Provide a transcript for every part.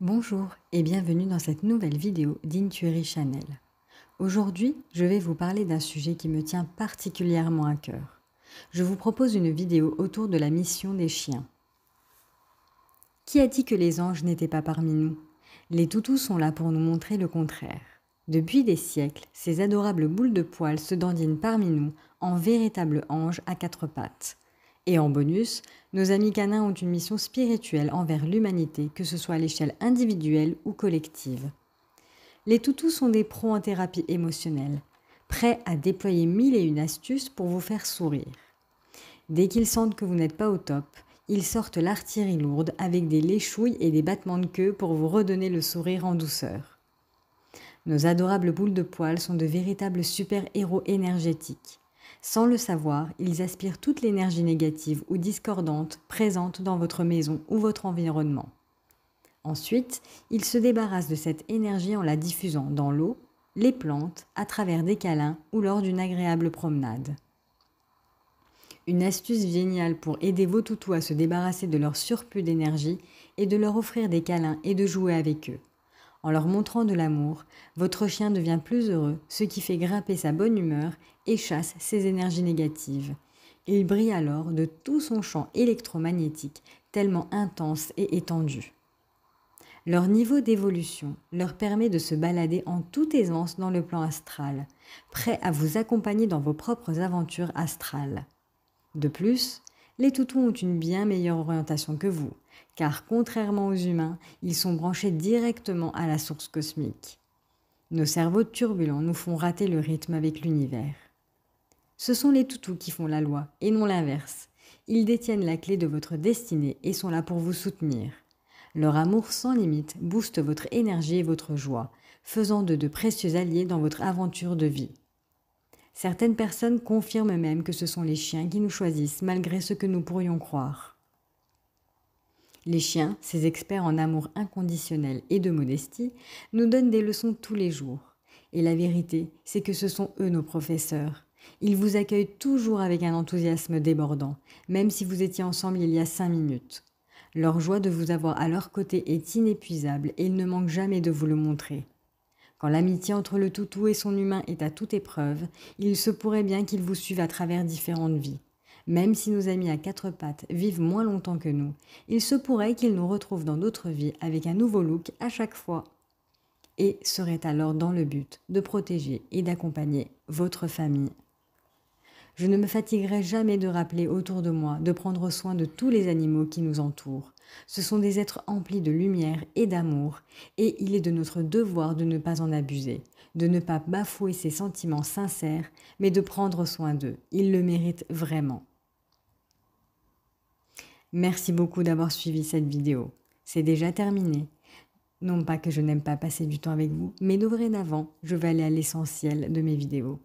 Bonjour et bienvenue dans cette nouvelle vidéo d'Intuiry Channel. Aujourd'hui, je vais vous parler d'un sujet qui me tient particulièrement à cœur. Je vous propose une vidéo autour de la mission des chiens. Qui a dit que les anges n'étaient pas parmi nous? Les toutous sont là pour nous montrer le contraire. Depuis des siècles, ces adorables boules de poils se dandinent parmi nous en véritables anges à quatre pattes. Et en bonus, nos amis canins ont une mission spirituelle envers l'humanité, que ce soit à l'échelle individuelle ou collective. Les toutous sont des pros en thérapie émotionnelle, prêts à déployer 1001 astuces pour vous faire sourire. Dès qu'ils sentent que vous n'êtes pas au top, ils sortent l'artillerie lourde avec des léchouilles et des battements de queue pour vous redonner le sourire en douceur. Nos adorables boules de poils sont de véritables super-héros énergétiques. Sans le savoir, ils aspirent toute l'énergie négative ou discordante présente dans votre maison ou votre environnement. Ensuite, ils se débarrassent de cette énergie en la diffusant dans l'eau, les plantes, à travers des câlins ou lors d'une agréable promenade. Une astuce géniale pour aider vos toutous à se débarrasser de leur surplus d'énergie est de leur offrir des câlins et de jouer avec eux. En leur montrant de l'amour, votre chien devient plus heureux, ce qui fait grimper sa bonne humeur et chasse ses énergies négatives. Il brille alors de tout son champ électromagnétique, tellement intense et étendu. Leur niveau d'évolution leur permet de se balader en toute aisance dans le plan astral, prêts à vous accompagner dans vos propres aventures astrales. De plus, les toutous ont une bien meilleure orientation que vous, car contrairement aux humains, ils sont branchés directement à la source cosmique. Nos cerveaux turbulents nous font rater le rythme avec l'univers. Ce sont les toutous qui font la loi, et non l'inverse. Ils détiennent la clé de votre destinée et sont là pour vous soutenir. Leur amour sans limite booste votre énergie et votre joie, faisant d'eux de précieux alliés dans votre aventure de vie. Certaines personnes confirment même que ce sont les chiens qui nous choisissent malgré ce que nous pourrions croire. Les chiens, ces experts en amour inconditionnel et de modestie, nous donnent des leçons tous les jours. Et la vérité, c'est que ce sont eux nos professeurs. Ils vous accueillent toujours avec un enthousiasme débordant, même si vous étiez ensemble il y a 5 minutes. Leur joie de vous avoir à leur côté est inépuisable et ils ne manquent jamais de vous le montrer. Quand l'amitié entre le toutou et son humain est à toute épreuve, il se pourrait bien qu'ils vous suivent à travers différentes vies. Même si nos amis à quatre pattes vivent moins longtemps que nous, il se pourrait qu'ils nous retrouvent dans d'autres vies avec un nouveau look à chaque fois. Et seraient alors dans le but de protéger et d'accompagner votre famille. Je ne me fatiguerai jamais de rappeler autour de moi de prendre soin de tous les animaux qui nous entourent. Ce sont des êtres emplis de lumière et d'amour, et il est de notre devoir de ne pas en abuser, de ne pas bafouer ses sentiments sincères, mais de prendre soin d'eux. Ils le méritent vraiment. Merci beaucoup d'avoir suivi cette vidéo. C'est déjà terminé. Non pas que je n'aime pas passer du temps avec vous, mais dorénavant, je vais aller à l'essentiel de mes vidéos.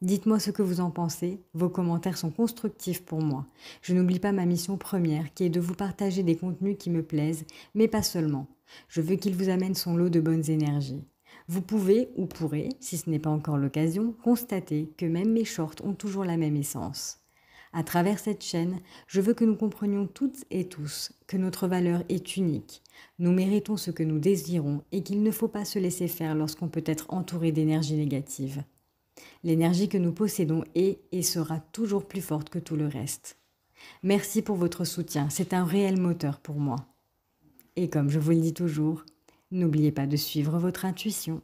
Dites-moi ce que vous en pensez, vos commentaires sont constructifs pour moi. Je n'oublie pas ma mission première qui est de vous partager des contenus qui me plaisent, mais pas seulement. Je veux qu'il vous amène son lot de bonnes énergies. Vous pouvez ou pourrez, si ce n'est pas encore l'occasion, constater que même mes shorts ont toujours la même essence. À travers cette chaîne, je veux que nous comprenions toutes et tous que notre valeur est unique. Nous méritons ce que nous désirons et qu'il ne faut pas se laisser faire lorsqu'on peut être entouré d'énergie négative. L'énergie que nous possédons est et sera toujours plus forte que tout le reste. Merci pour votre soutien, c'est un réel moteur pour moi. Et comme je vous le dis toujours, n'oubliez pas de suivre votre intuition.